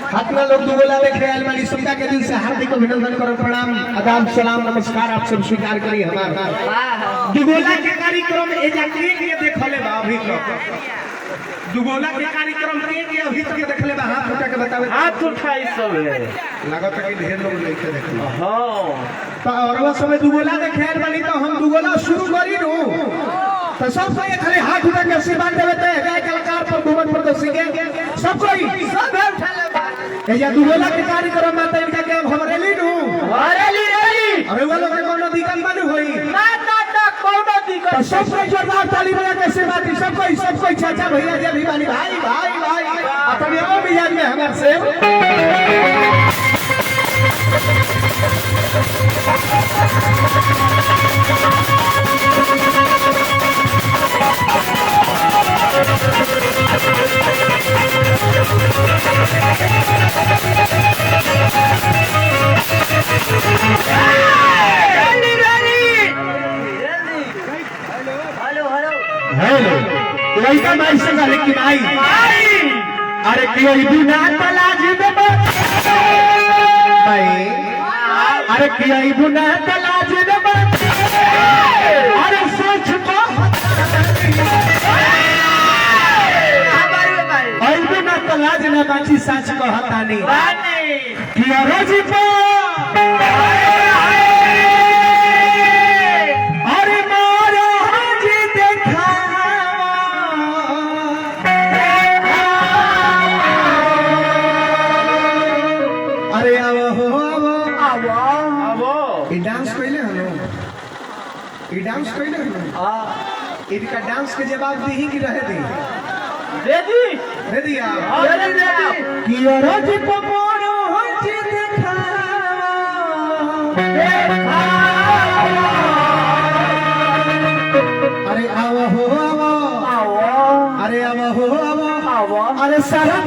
अपना लोग दुगोला देख रहे अलमारी सुनता के दिन से हार्दिक अभिनंदन करो, प्रणाम, आदाब, सलाम, नमस्कार आप सब स्वीकार करिए हमारा दुगोला के कार्यक्रम ए जाके के देखले बा अभी तक दुगोला के कार्यक्रम के अभी तक देखले बा हाथ उठा के बतावे हाथ उठाई सब है लागत है कि ढेर लोग लेके देखले हां तो और वो समय दुगोला देखे वाली तो हम दुगोला शुरू करी नु तो सब कोई खाली हाथ उठा के आशीर्वाद देवे ते गाय कलाकार पर भुवन प्रदर्शी के सब कोई सब उठा ले ए या दुगोला के कार्यक्रम में त इनका के हम रेली नु रेली अरे वो लोग के कोनो दिक्कत बन होई ना कोनो दिक्कत तो सब कोई जोरदार ताली बजा के आशीर्वाद दी सब कोई चाचा भैया जी भी भाई भाई अपने ओ मिजाज में हमार से हेलो लड़का भाई से गाले की भाई अरे क्यों बिना तलाज में भाई अरे क्यों बिना तलाज में अरे सोच को आई बिना तलाज न बाची सच को हतानी क्यों रोजी को डांस पहले हां इनका डांस के जवाब दी ही कि रहे दी दे दिया कि रोज पपोरो होई देखावा अरे आवो हो आवो अरे आवो हो आवो अरे सारा